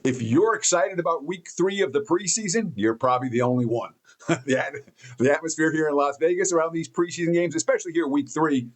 If you're excited about week 3 of the preseason, you're probably the only one. The atmosphere here in Las Vegas around these preseason games, especially here week 3,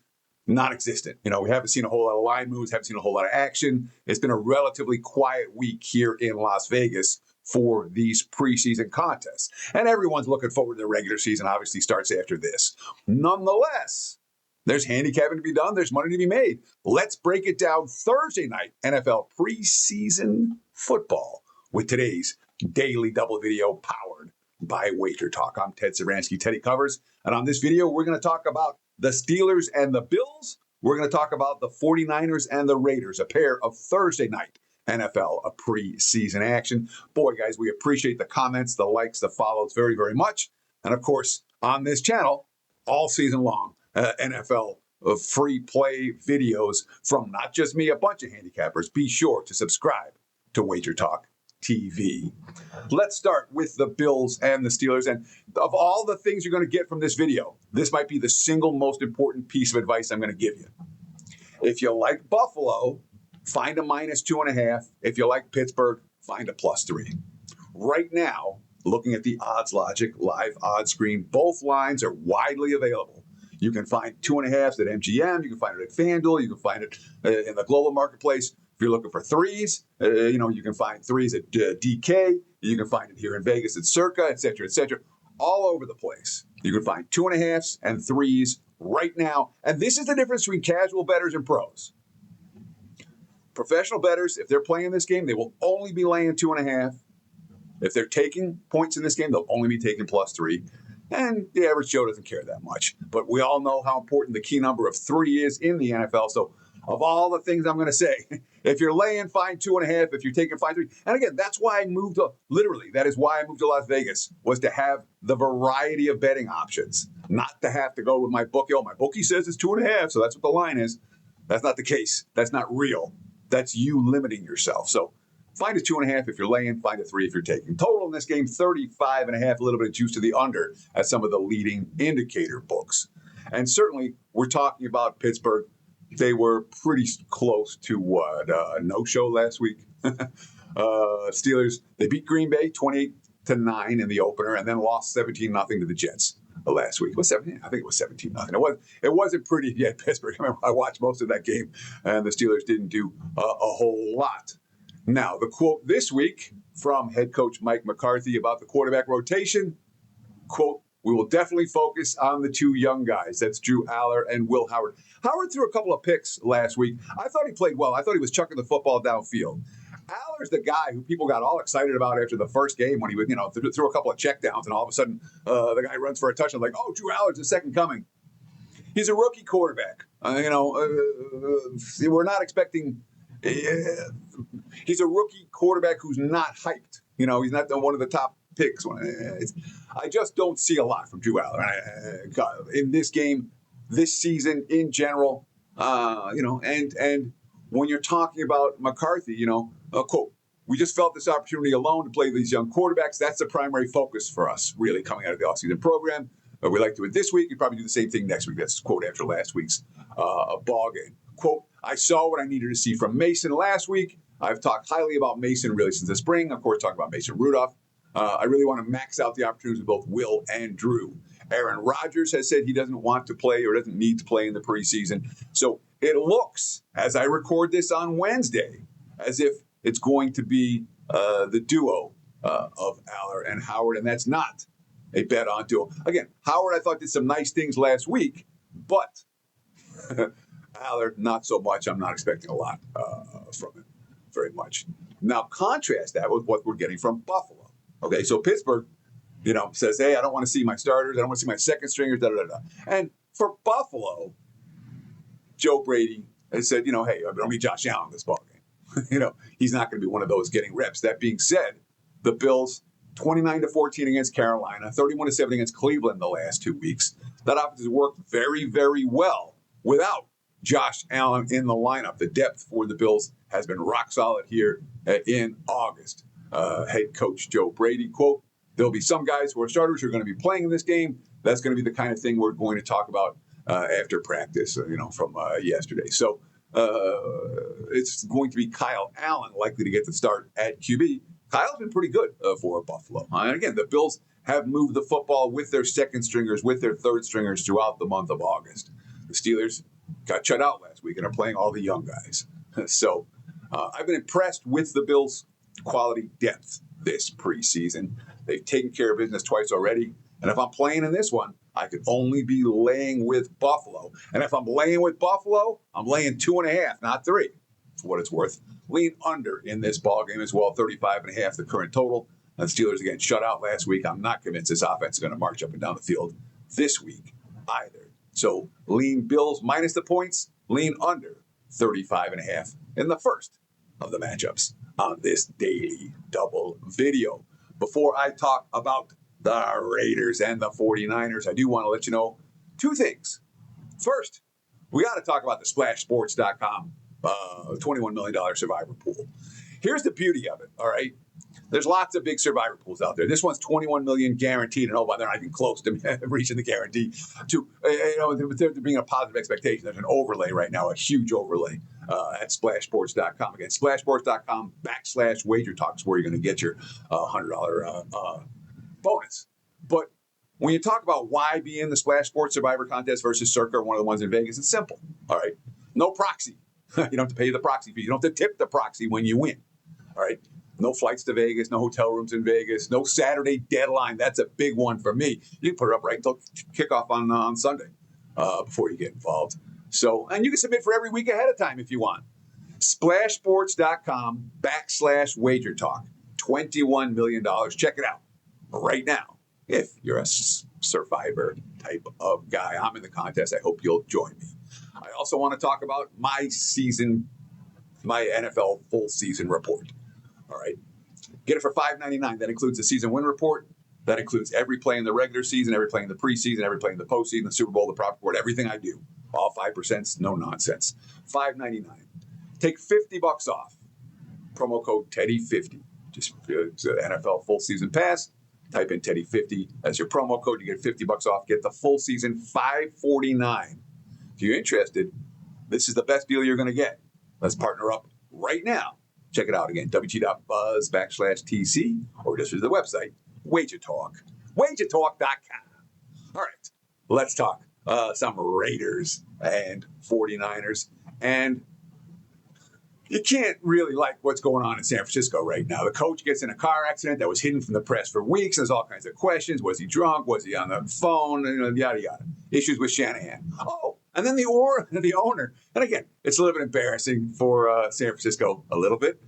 non-existent. We haven't seen a whole lot of line moves, haven't seen a whole lot of action. It's been a relatively quiet week here in Las Vegas for these preseason contests. And everyone's looking forward to the regular season, obviously starts after this. Nonetheless, there's handicapping to be done. There's money to be made. Let's break it down Thursday night, NFL preseason football with today's daily double video powered by WagerTalk. I'm Ted Saransky, Teddy Covers. And on this video, we're going to talk about the Steelers and the Bills. We're going to talk about the 49ers and the Raiders, a pair of Thursday night NFL preseason action. Boy, guys, we appreciate the comments, the likes, the follows very, very much. And of course, on this channel, all season long, NFL free play videos from not just me, a bunch of handicappers. Be sure to subscribe to WagerTalk TV. Let's start with the Bills and the Steelers. And of all the things you're going to get from this video, this might be the single most important piece of advice I'm going to give you. If you like Buffalo, find a -2.5. If you like Pittsburgh, find a +3. Right now, looking at the Odds Logic live odds screen, both lines are widely available. You can find 2.5s at MGM. You can find it at FanDuel. You can find it in the global marketplace. If you're looking for 3s, you can find 3s at DK. You can find it here in Vegas at Circa, et cetera, all over the place. You can find 2.5s and 3s right now. And this is the difference between casual bettors and pros. Professional bettors, if they're playing this game, they will only be laying 2.5. If they're taking points in this game, they'll only be taking +3. And the average Joe doesn't care that much. But we all know how important the key number of 3 is in the NFL. So of all the things I'm going to say, if you're laying, find 2.5. If you're taking, find 3. And again, that's why I moved to, literally, that is why I moved to Las Vegas, was to have the variety of betting options, not to have to go with my bookie. Oh, my bookie says it's 2.5, so that's what the line is. That's not the case. That's not real. That's you limiting yourself. So find a 2.5 if you're laying, find a 3 if you're taking. Total in this game, 35.5, a little bit of juice to the under at some of the leading indicator books. And certainly, we're talking about Pittsburgh. They were pretty close to a no-show last week. Steelers, they beat Green Bay 28-9 in the opener and then lost 17-0 to the Jets last week. It was 17. I think it was 17-0. It wasn't pretty yet, Pittsburgh. I remember I watched most of that game, and the Steelers didn't do a whole lot. Now, the quote this week from head coach Mike McCarthy about the quarterback rotation, quote, "We will definitely focus on the 2 young guys." That's Drew Aller and Will Howard. Howard threw a couple of picks last week. I thought he played well. I thought he was chucking the football downfield. Aller's the guy who people got all excited about after the first game when he threw a couple of checkdowns, and all of a sudden the guy runs for a touchdown. Like, oh, Drew Aller's the second coming. He's a rookie quarterback. We're not expecting. He's a rookie quarterback who's not hyped. He's not one of the top picks. I just don't see a lot from Drew Aller in this game, this season in general. And when you're talking about McCarthy, quote, "We just felt this opportunity alone to play these young quarterbacks. That's the primary focus for us, really, coming out of the offseason program. We like to do it this week. We'd probably do the same thing next week." That's a quote after last week's ball game. Quote, "I saw what I needed to see from Mason last week. I've talked highly about Mason really since the spring. Of course, talking about Mason Rudolph. I really want to max out the opportunities with both Will and Drew. Aaron Rodgers has said he doesn't want to play or doesn't need to play in the preseason. So it looks, as I record this on Wednesday, as if it's going to be the duo of Aller and Howard, and that's not a bet on duo. Again, Howard, I thought, did some nice things last week, but Aller, not so much. I'm not expecting a lot from him, very much. Now, contrast that with what we're getting from Buffalo. Okay, so Pittsburgh, says, hey, I don't want to see my starters. I don't want to see my second stringers, da-da-da-da. And for Buffalo, Joe Brady has said, hey, I don't need Josh Allen in this ballgame. He's not going to be one of those getting reps. That being said, the Bills, 29-14 against Carolina, 31-7 against Cleveland the last 2 weeks. That offense has worked very, very well without Josh Allen in the lineup. The depth for the Bills has been rock solid here in August. Head coach Joe Brady, quote, there'll be some guys who are starters who are going to be playing in this game. That's going to be the kind of thing we're going to talk about after practice, from yesterday. So it's going to be Kyle Allen likely to get the start at QB. Kyle's been pretty good for Buffalo. And again, the Bills have moved the football with their second stringers, with their third stringers throughout the month of August. The Steelers got shut out last week and are playing all the young guys. So I've been impressed with the Bills' quality depth this preseason. They've taken care of business twice already. And if I'm playing in this one, I could only be laying with Buffalo. And if I'm laying with Buffalo, I'm laying 2.5, not 3, for what it's worth. Lean under in this ball game as well, 35.5, the current total. And the Steelers again shut out last week. I'm not convinced this offense is going to march up and down the field this week either. So lean Bills minus the points, lean under 35.5 in the first of the matchups on this daily double video. Before I talk about the Raiders and the 49ers, I do want to let you know 2 things. First, we got to talk about the SplashSports.com $21 million survivor pool. Here's the beauty of it, all right? There's lots of big survivor pools out there. This one's $21 million guaranteed, and they're not even close to reaching the guarantee. There being a positive expectation. There's an overlay right now, a huge overlay at SplashSports.com. Again, SplashSports.com/WagerTalk is where you're going to get your $100 bonus. But when you talk about why be in the Splash Sports Survivor Contest versus Circa, one of the ones in Vegas, it's simple. All right, no proxy. You don't have to pay the proxy fee. You don't have to tip the proxy when you win. All right. No flights to Vegas, no hotel rooms in Vegas, no Saturday deadline. That's a big one for me. You can put it up right until kickoff on Sunday before you get involved. So, and you can submit for every week ahead of time if you want. SplashSports.com/WagerTalk. $21 million. Check it out right now if you're a survivor type of guy. I'm in the contest. I hope you'll join me. I also want to talk about my NFL full season report. All right. Get it for $5.99. That includes the season win report. That includes every play in the regular season, every play in the preseason, every play in the postseason, the Super Bowl, the prop report, everything I do. All 5%, no nonsense. $5.99. Take $50 off. Promo code Teddy50. Just NFL full season pass. Type in Teddy50 as your promo code. You get $50 off. Get the full season $549. If you're interested, this is the best deal you're going to get. Let's partner up right now. Check it out again, wg.buzz/TC, or just visit the website, WagerTalk, WagerTalk.com. All right, let's talk some Raiders and 49ers. And you can't really like what's going on in San Francisco right now. The coach gets in a car accident that was hidden from the press for weeks. There's all kinds of questions. Was he drunk? Was he on the phone? Yada, yada. Issues with Shanahan. Oh, and then the owner. And again, it's a little bit embarrassing for San Francisco a little bit.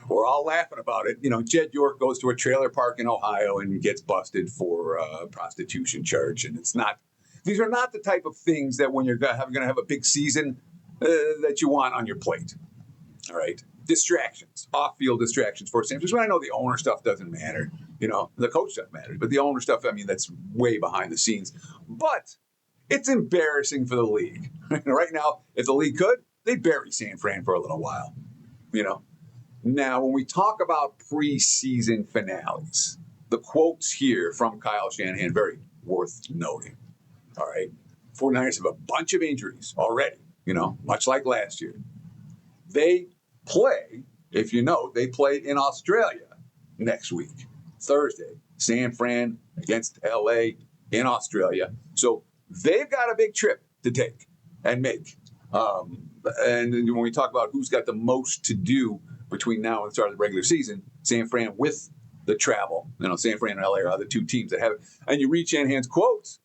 We're all laughing about it. Jed York goes to a trailer park in Ohio and gets busted for a prostitution charge. And these are not the type of things that when you're going to have a big season that you want on your plate. All right. Distractions, off-field distractions for San Francisco. I know the owner stuff doesn't matter. The coach stuff matters. But the owner stuff, that's way behind the scenes. But it's embarrassing for the league. Right now, if the league could, they'd bury San Fran for a little while. Now, when we talk about preseason finales, the quotes here from Kyle Shanahan, very worth noting. All right. 49ers have a bunch of injuries already, much like last year. They play, if they play in Australia next week, Thursday. San Fran against LA in Australia. So they've got a big trip to take and make. And when we talk about who's got the most to do between now and the start of the regular season, San Fran with the travel. San Fran and LA are the 2 teams that have it. And you read Shanahan's quotes,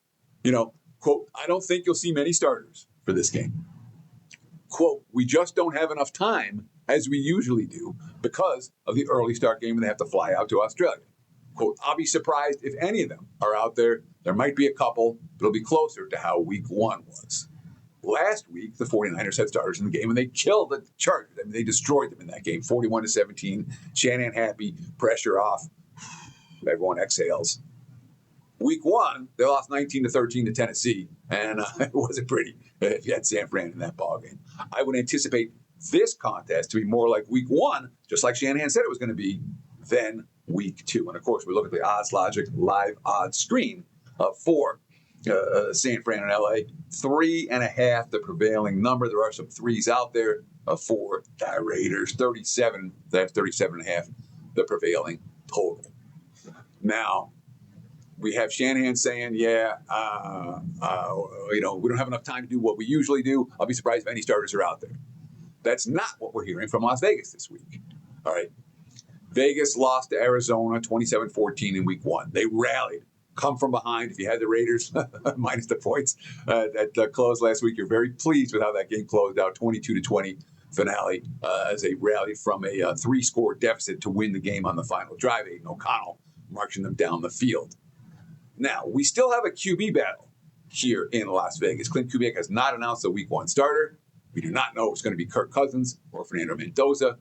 quote, I don't think you'll see many starters for this game. Quote, we just don't have enough time as we usually do because of the early start game and they have to fly out to Australia. Quote, I'll be surprised if any of them are out there. There might be a couple, but it'll be closer to how week 1 was. Last week, the 49ers had starters in the game, and they killed the Chargers. They destroyed them in that game, 41-17. Shanahan happy, pressure off. Everyone exhales. Week 1, they lost 19-13 to Tennessee, and it wasn't pretty if you had San Fran in that ballgame. I would anticipate this contest to be more like week 1, just like Shanahan said it was going to be, than week 2. And of course, we look at the Odds Logic live odds screen for San Fran and LA. 3.5, the prevailing number. There are some threes out there for the Raiders. 37, that's 37.5, the prevailing total. Now, we have Shanahan saying, we don't have enough time to do what we usually do. I'll be surprised if any starters are out there. That's not what we're hearing from Las Vegas this week. All right. Vegas lost to Arizona 27-14 in week 1. They rallied. Come from behind. If you had the Raiders minus the points that closed last week, you're very pleased with how that game closed out, 22-20 finale, as they rallied from a 3-score deficit to win the game on the final drive. Aiden O'Connell marching them down the field. Now, we still have a QB battle here in Las Vegas. Clint Kubiak has not announced a week 1 starter. We do not know if it's going to be Kirk Cousins or Fernando Mendoza.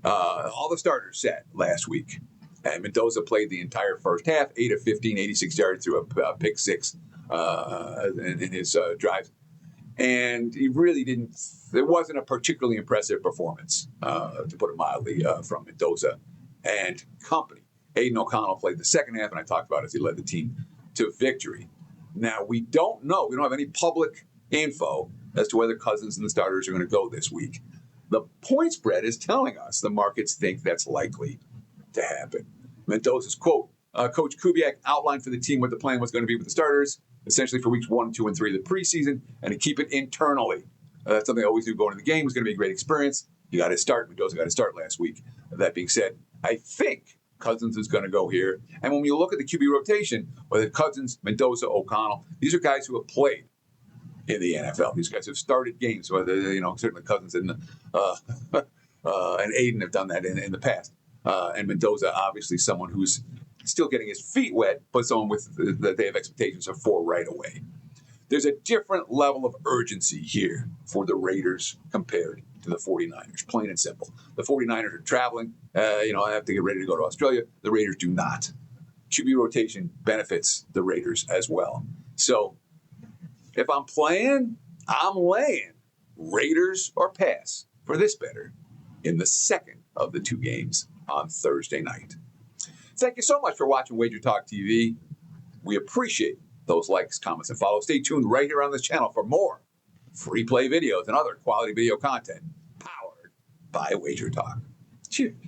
All the starters sat last week. And Mendoza played the entire first half, 8 of 15, 86 yards through a pick 6 in his drives. And he really it wasn't a particularly impressive performance, to put it mildly, from Mendoza and company. Aiden O'Connell played the second half, and I talked about it as he led the team to victory. Now, we don't know. We don't have any public info as to whether Cousins and the starters are going to go this week. The point spread is telling us the markets think that's likely to happen. Mendoza's quote, Coach Kubiak outlined for the team what the plan was going to be with the starters, essentially for weeks 1, 2, and 3 of the preseason, and to keep it internally. That's something I always do going to the game. It was going to be a great experience. You got to start. Mendoza got to start last week. That being said, I think Cousins is going to go here. And when you look at the QB rotation, whether Cousins, Mendoza, O'Connell, these are guys who have played in the NFL. These guys have started games. Whether certainly Cousins and Aiden have done that in the past. And Mendoza, obviously, someone who's still getting his feet wet, but someone that they have expectations for right away. There's a different level of urgency here for the Raiders compared to the 49ers, plain and simple. The 49ers are traveling. I have to get ready to go to Australia. The Raiders do not. QB rotation benefits the Raiders as well. So if I'm playing, I'm laying Raiders or pass for this better in the second of the 2 games on Thursday night. Thank you so much for watching WagerTalk TV. We appreciate those likes, comments, and follows. Stay tuned right here on this channel for more free play videos and other quality video content powered by WagerTalk. Cheers.